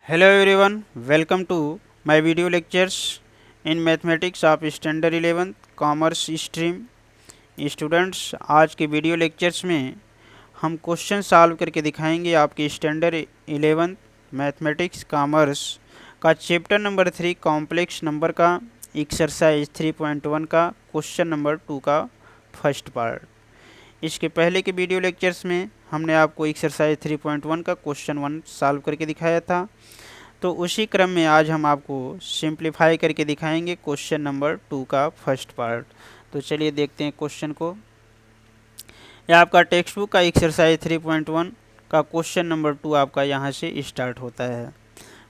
Hello everyone, welcome to my video lectures in mathematics of standard 11th commerce stream. Students, आज के video lectures में हम question solve करके दिखाएंगे आपके स्टैंडर्ड 11th मैथमेटिक्स कॉमर्स का चैप्टर नंबर 3 कॉम्प्लेक्स नंबर का एक्सरसाइज 3.1 का क्वेश्चन नंबर 2 का फर्स्ट पार्ट। इसके पहले के वीडियो लेक्चर्स में हमने आपको एक्सरसाइज 3.1 का क्वेश्चन 1 सॉल्व करके दिखाया था, तो उसी क्रम में आज हम आपको सिंप्लीफाई करके दिखाएंगे क्वेश्चन नंबर 2 का फर्स्ट पार्ट। तो चलिए देखते हैं क्वेश्चन को। यह आपका टेक्स्ट बुक का एक्सरसाइज 3.1 का क्वेश्चन नंबर 2 आपका यहाँ से स्टार्ट होता है।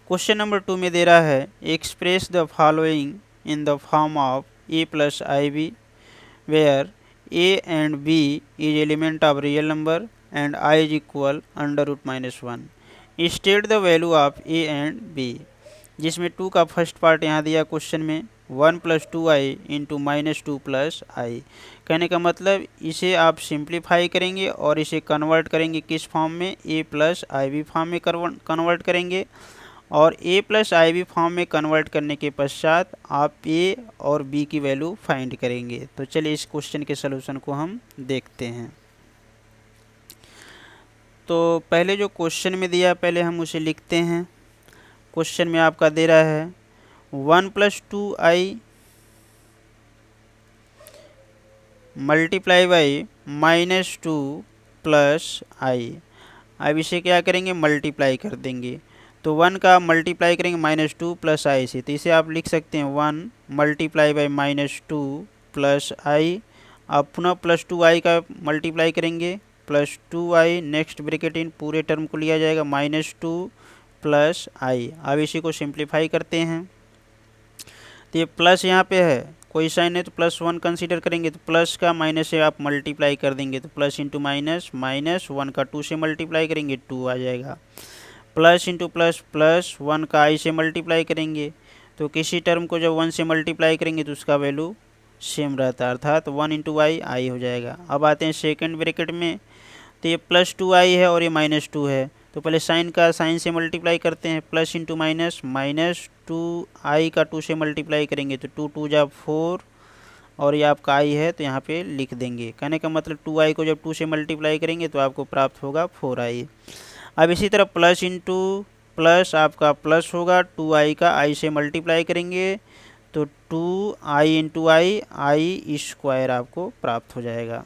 क्वेश्चन नंबर 2 में दे रहा है express the following in the form of a plus i b where a and b is element of real number and i is equal under root minus 1। State the value of a and b, जिसमें 2 का first part यहाँ दिया question में 1 plus 2i into minus 2 plus i. कहने का मतलब इसे आप सिंप्लीफाई करेंगे और इसे कन्वर्ट करेंगे किस फॉर्म में, a plus i b form में कन्वर्ट करेंगे। और a plus i b form में कन्वर्ट करने के पश्चात आप a और b की वैल्यू फाइंड करेंगे। तो चलिए इस क्वेश्चन के सलूशन को हम देखते हैं। तो पहले जो क्वेश्चन में दिया पहले हम उसे लिखते हैं। क्वेश्चन में आपका दे रहा है 1 plus 2i multiply by minus 2 plus i. अब इसे क्या करेंगे, मल्टीप्लाई कर देंगे। तो 1 का मल्टीप्लाई करेंगे माइनस 2 प्लस आई से, तो इसे आप लिख सकते हैं 1 multiply by minus 2 plus i. अब पुनः प्लस 2i का मल्टीप्लाई करेंगे plus 2i, next bracket in पूरे टर्म को लिया जाएगा माइनस 2 प्लस आई। अब इसी को सिंप्लीफाई करते हैं। तो ये प्लस यहाँ पे है, कोई साइन है तो प्लस 1 कंसीडर करेंगे, तो प्लस का माइनस से आप मल्टीप्लाई कर देंगे तो प्लस इंटू माइनस, माइनस 1 का 2 से मल्टीप्लाई करेंगे 2 आ जाएगा। प्लस इंटू प्लस, प्लस 1 का आई से मल्टीप्लाई करेंगे, तो किसी टर्म को जब 1 से मल्टीप्लाई करेंगे तो उसका वैल्यू सेम रहता है, अर्थात 1 इंटू आई हो जाएगा। अब आते हैं सेकेंड ब्रैकेट में, तो ये प्लस 2i है और ये माइनस 2 है, तो पहले साइन का साइन से मल्टीप्लाई करते हैं। Plus into minus, minus 2i का 2 से मल्टीप्लाई करेंगे तो 2 2 जा 4 और ये आपका i है तो यहाँ पे लिख देंगे। कहने का मतलब 2i को जब 2 से मल्टीप्लाई करेंगे तो आपको प्राप्त होगा 4i। अब इसी तरह प्लस इंटू प्लस आपका प्लस होगा 2i का i से मल्टीप्लाई करेंगे तो 2i इंटू आई स्क्वायर आपको प्राप्त हो जाएगा।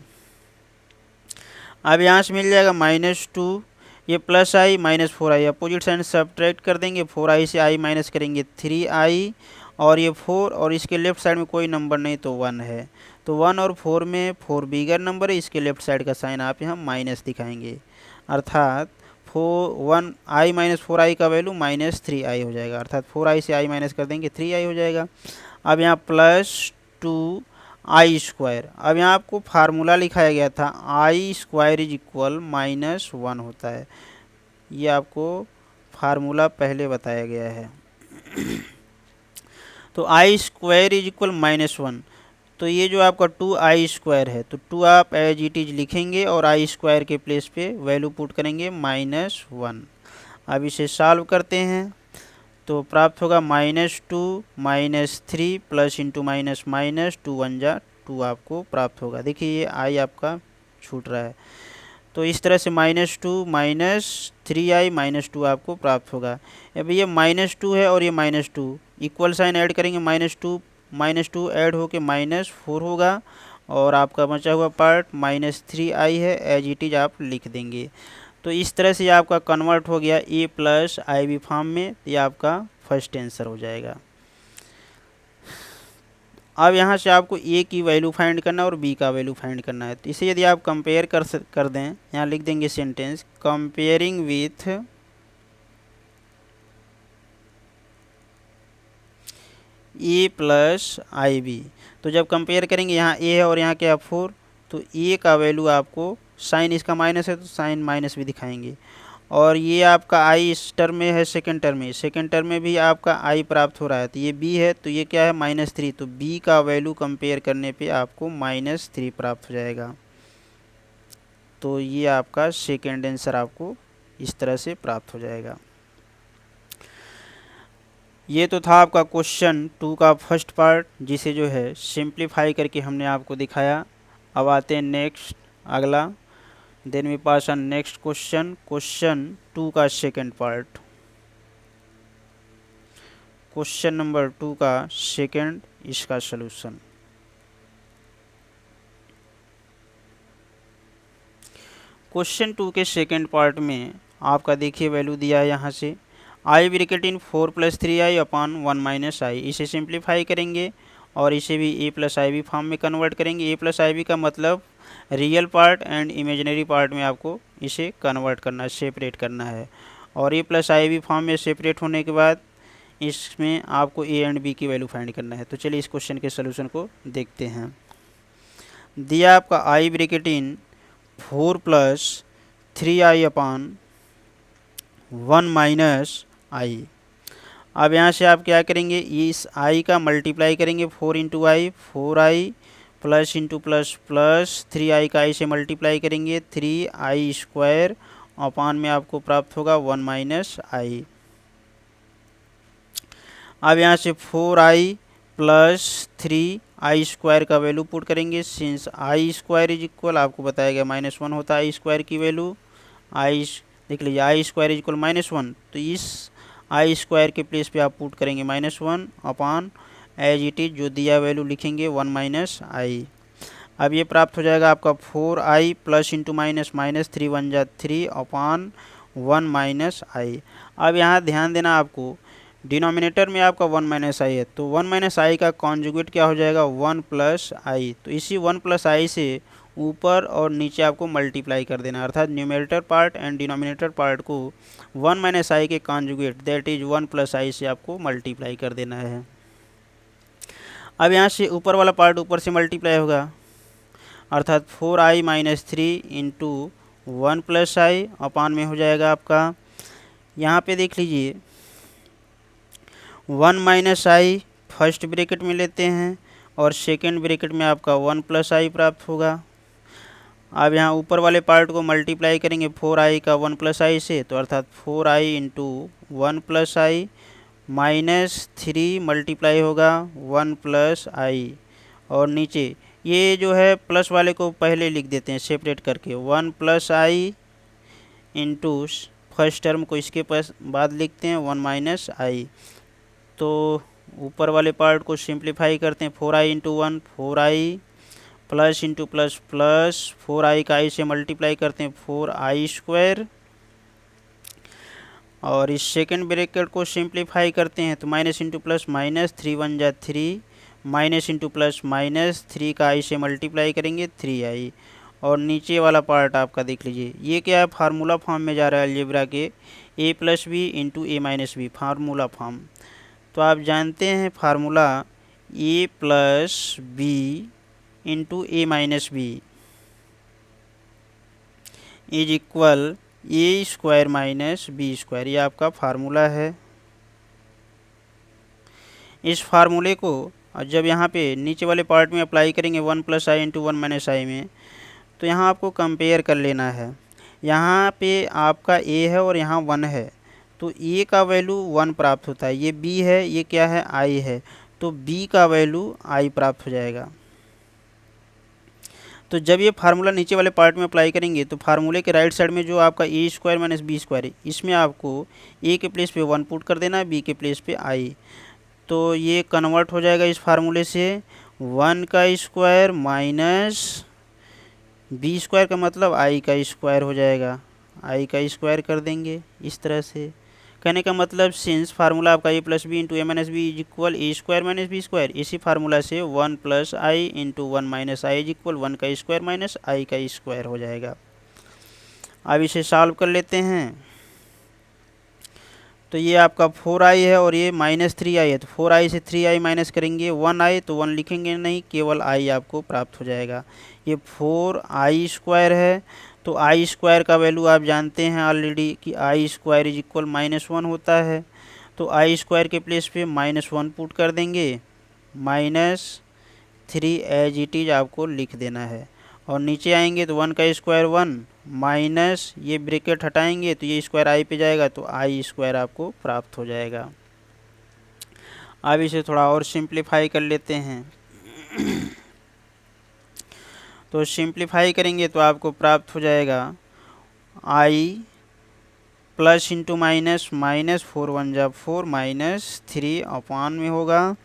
अब यहाँ से मिल जाएगा माइनस 2, ये plus i minus 4i, opposite sign subtract कर देंगे, 4i से i माइनस करेंगे 3i, और ये 4 और इसके लेफ्ट साइड में कोई नंबर नहीं तो 1 है, तो 1 और 4 में 4 बिगर नंबर है, इसके लेफ्ट साइड का साइन आप यहाँ माइनस दिखाएंगे, अर्थात 1 i माइनस 4i का वैल्यू माइनस 3i हो जाएगा, अर्थात 4i से i माइनस कर देंगे 3i हो जाएगा। अब यहाँ प्लस 2 आई स्क्वायर, अब यहाँ आपको फार्मूला लिखाया गया था आई स्क्वायर इज इक्वल माइनस 1 होता है, ये आपको फार्मूला पहले बताया गया है। तो आई स्क्वायर इज इक्वल माइनस 1, तो ये जो आपका 2i स्क्वायर है तो 2 आप एज इट इज लिखेंगे और आई स्क्वायर के प्लेस पे वैल्यू पुट करेंगे माइनस 1। अब इसे सॉल्व करते हैं तो प्राप्त होगा minus 2 minus 3 plus into minus minus 2 1 जा 2 आपको प्राप्त होगा। देखिए ये आई आपका छूट रहा है, तो इस तरह से माइनस 2 माइनस 3i माइनस 2 आपको प्राप्त होगा। अब ये माइनस 2 है और ये माइनस 2, इक्वल साइन ऐड करेंगे माइनस 2 ऐड होके माइनस 4 होगा, और आपका बचा हुआ पार्ट माइनस 3i है, एज इट इज आप लिख देंगे। तो इस तरह से आपका कन्वर्ट हो गया a plus i b form में, ये आपका फर्स्ट आंसर हो जाएगा। अब यहाँ से आपको a की वैल्यू फाइंड करना है और b का वैल्यू फाइंड करना है, तो इसे यदि आप कंपेयर कर दें, यहाँ लिख देंगे sentence comparing with a plus i b. तो जब कंपेयर करेंगे यहाँ a है और यहाँ क्या 4, तो a का वैल्यू आपको साइन इसका माइनस है तो साइन माइनस भी दिखाएंगे, और ये आपका i इस टर्म में है, सेकेंड टर्म में भी आपका i प्राप्त हो रहा है, तो ये b है तो ये क्या है माइनस 3, तो b का वैल्यू कंपेयर करने पे आपको माइनस 3 प्राप्त हो जाएगा। तो ये आपका सेकेंड आंसर आपको इस तरह से प्राप्त हो जाएगा। ये तो था आपका क्वेश्चन 2 का फर्स्ट पार्ट, जिसे जो है सिंप्लीफाई करके हमने आपको दिखाया। अब आते हैं नेक्स्ट अगला, then we pass on next question, question 2 का सेकंड पार्ट, क्वेश्चन नंबर 2 का सेकंड, इसका सलूशन। क्वेश्चन 2 के सेकंड पार्ट में आपका देखिए वैल्यू दिया है यहाँ से i bracket in 4 + 3i upon 1 - i। इसे सिंप्लीफाई करेंगे और इसे भी a + ib फॉर्म में कन्वर्ट करेंगे। a + ib का मतलब real part and imaginary part में आपको इसे कन्वर्ट करना है, सेपरेट करना है। और a + ib फॉर्म में सेपरेट होने के बाद इसमें आपको a एंड b की वैल्यू फाइंड करना है। तो चलिए इस क्वेश्चन के सोल्यूशन को देखते हैं। दिया आपका i bracket in 4 + 3i upon 1 - i। अब यहाँ से आप क्या करेंगे, इस i का मल्टीप्लाई करेंगे 4 × i, 4i plus into plus plus 3i का i से मल्टीप्लाई करेंगे 3i² अपॉन में आपको प्राप्त होगा 1 - i। अब यहाँ से 4i प्लस 3i² का वैल्यू पुट करेंगे। सिंस i² इज इक्वल, आपको बताया गया -1 होता है i² की वैल्यू, देख लीजिए i² इज इक्वल -1, तो इस i² के प्लेस पे आप पुट करेंगे -1 अपॉन एज इट इज जो दिया वैल्यू लिखेंगे 1 - i। अब ये प्राप्त हो जाएगा आपका 4i plus into minus minus 3 × 1 = 3 upon 1 - i। अब यहाँ ध्यान देना आपको, डिनोमिनेटर में आपका 1 - i है, तो 1 - i का कॉन्जुगेट क्या हो जाएगा 1 + i। तो इसी 1 + i से ऊपर और नीचे आपको मल्टीप्लाई कर देना, अर्थात numerator part and denominator part को 1 - i के कॉन्जुगेट दैट इज 1 + i से आपको मल्टीप्लाई कर देना है। अब यहाँ से ऊपर वाला पार्ट ऊपर से मल्टीप्लाई होगा, अर्थात 4i - 3 इंटू 1 + i अपॉन में हो जाएगा आपका, यहाँ पे देख लीजिए 1 - i फर्स्ट ब्रैकेट में लेते हैं और सेकेंड ब्रैकेट में आपका 1 + i प्राप्त होगा। अब यहाँ ऊपर वाले पार्ट को मल्टीप्लाई करेंगे 4i का 1 + i से, तो अर्थात 4i into 1 + i minus 3 multiply होगा 1 + i, और नीचे ये जो है प्लस वाले को पहले लिख देते हैं सेपरेट करके 1 + i इंटू फर्स्ट टर्म को इसके बाद लिखते हैं 1 - i। तो ऊपर वाले पार्ट को सिंप्लीफाई करते हैं 4i into 1 4i plus into plus plus 4i का i से मल्टीप्लाई करते हैं 4i², और इस सेकेंड ब्रैकेट को सिंप्लीफाई करते हैं तो minus into plus minus 3 × 1 = 3 minus into plus minus 3 का i से मल्टीप्लाई करेंगे 3i, और नीचे वाला पार्ट आपका देख लीजिए ये क्या है, फार्मूला फॉर्म में जा रहा है अलजेब्रा के a + b into a - b formula form. तो आप जानते हैं formula a + b into a - b is equal a² - b², ये आपका फार्मूला है। इस फार्मूले को जब यहाँ पे नीचे वाले पार्ट में अप्लाई करेंगे 1 + i इंटू 1 - i में, तो यहाँ आपको कंपेयर कर लेना है। यहाँ पे आपका a है और यहाँ 1 है, तो a का वैल्यू 1 प्राप्त होता है, ये b है, ये क्या है i है, तो b का वैल्यू i प्राप्त हो जाएगा। तो जब ये फार्मूला नीचे वाले पार्ट में अप्लाई करेंगे तो फार्मूले के राइट साइड में जो आपका a² - b² इसमें आपको a के प्लेस पे 1 पुट कर देना है, b के प्लेस पे i। तो ये कन्वर्ट हो जाएगा इस फार्मूले से 1 का स्क्वायर माइनस b² का मतलब i का स्क्वायर हो जाएगा, i का स्क्वायर कर देंगे इस तरह से। कहने का मतलब सिंस फार्मूला आपका a + b into a - b is equal a² - b², इसी फार्मूला से 1 + i into 1 - i is equal 1 का स्क्वायर माइनस i का स्क्वायर हो जाएगा। अब इसे सॉल्व कर लेते हैं, तो ये आपका 4i है और ये -3i है, तो 4i से 3i माइनस करेंगे 1i, तो 1 लिखेंगे नहीं, केवल i आपको प्राप्त हो जाएगा। ये 4i² है, तो i² का वैल्यू आप जानते हैं ऑलरेडी कि i² इज इक्वल -1 होता है, तो i² के प्लेस पे -1 पुट कर देंगे, -3 एज इट इज आपको लिख देना है, और नीचे आएंगे तो 1 का स्क्वायर 1 माइनस ये ब्रैकेट हटाएंगे तो ये स्क्वायर i पे जाएगा, तो i² आपको प्राप्त हो जाएगा। अब इसे थोड़ा और सिंप्लीफाई कर लेते हैं। तो सिंप्लीफाई करेंगे तो आपको प्राप्त हो जाएगा आई प्लस इंटू माइनस, माइनस 4 1 जा 4 माइनस 3 अपान में होगा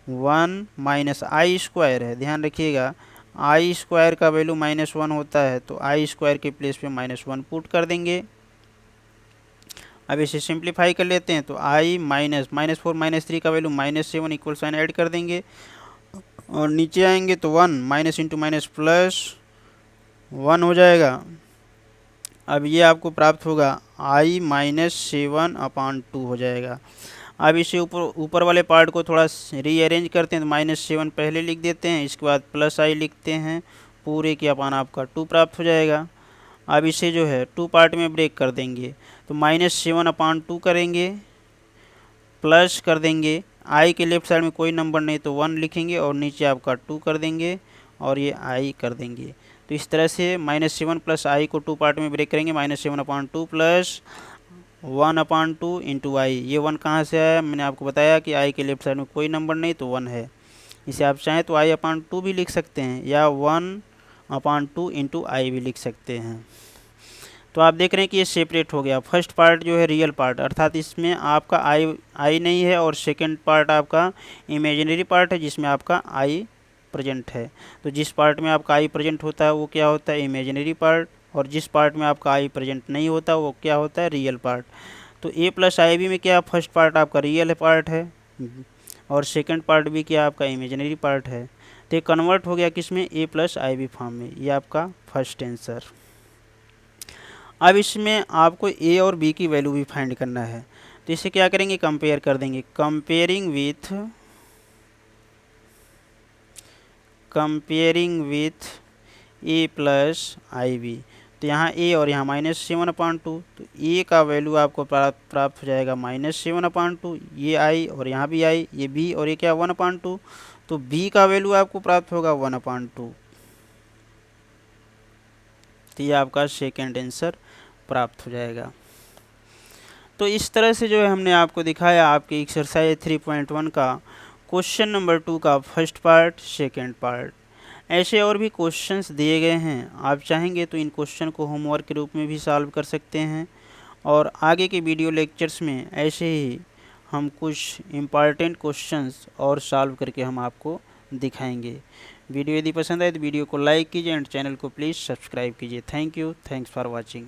1 माइनस आई स्क्वायर है, ध्यान रखिएगा आई स्क्वायर का वैल्यू -1 होता है, तो आई स्क्वायर के प्लेस पे -1 पुट कर देंगे। अब इसे सिंप्लीफाई कर लेते हैं तो आई माइनस -4 -3 का वैल्यू -7 इक्वल साइन ऐड कर देंगे और नीचे आएंगे तो 1 माइनस इंटू माइनस प्लस 1 हो जाएगा। अब ये आपको प्राप्त होगा आई -7/2 हो जाएगा। अब इसे ऊपर वाले पार्ट को थोड़ा रीअरेंज करते हैं तो -7 पहले लिख देते हैं, इसके बाद प्लस आई लिखते हैं, पूरे के अपान आपका 2 प्राप्त हो जाएगा। अब इसे जो है 2 पार्ट में ब्रेक कर देंगे तो -7/2 करेंगे, प्लस कर देंगे आई के लेफ्ट साइड में कोई नंबर नहीं तो 1 लिखेंगे और नीचे आपका 2 कर देंगे और ये आई कर देंगे। तो इस तरह से -7 प्लस आई को 2 पार्ट में ब्रेक करेंगे, -7/2 प्लस 1/2 इंटू आई। ये 1 कहाँ से आया, मैंने आपको बताया कि आई के लेफ्ट साइड में कोई नंबर नहीं तो 1 है। इसे आप चाहें तो i/2 भी लिख सकते हैं या 1/2 इंटू आई भी लिख सकते हैं। तो आप देख रहे हैं कि ये सेपरेट हो गया। फर्स्ट पार्ट जो है रियल पार्ट, अर्थात इसमें आपका आई नहीं है और सेकंड पार्ट आपका इमेजिनरी पार्ट है जिसमें आपका आई प्रेजेंट है। तो जिस पार्ट में आपका आई प्रेजेंट होता है वो क्या होता है, इमेजिनरी पार्ट, और जिस पार्ट में आपका आई प्रेजेंट नहीं होता वो क्या होता है, रियल पार्ट। तो ए प्लस आई बी में क्या फर्स्ट पार्ट आपका रियल पार्ट है और सेकंड पार्ट भी क्या आपका इमेजिनरी पार्ट है। तो ये कन्वर्ट हो गया किस में, ए प्लस आई बी फॉर्म में। ये आपका फर्स्ट आंसर। अब इसमें आपको ए और बी की वैल्यू भी फाइंड करना है, तो इसे क्या करेंगे, कंपेयर कर देंगे। Comparing with a plus i b, तो यहाँ ए और यहाँ -7/2, तो ए का वैल्यू आपको प्राप्त हो जाएगा -7/2, ये आई और यहाँ भी आई, ये बी और ये क्या 1/2, तो बी का वैल्यू आपको प्राप्त होगा 1/2। तो ये आपका सेकेंड आंसर प्राप्त हो जाएगा। तो इस तरह से जो है हमने आपको दिखाया आपके एक्सरसाइज 3.1 का क्वेश्चन नंबर 2 का फर्स्ट पार्ट, सेकेंड पार्ट। ऐसे और भी क्वेश्चंस दिए गए हैं, आप चाहेंगे तो इन क्वेश्चन को होमवर्क के रूप में भी सॉल्व कर सकते हैं और आगे के वीडियो लेक्चर्स में ऐसे ही हम कुछ इम्पॉर्टेंट क्वेश्चंस और सॉल्व करके हम आपको दिखाएंगे। वीडियो यदि पसंद आए तो वीडियो को लाइक कीजिए एंड चैनल को प्लीज़ सब्सक्राइब कीजिए। Thank you, thanks for watching.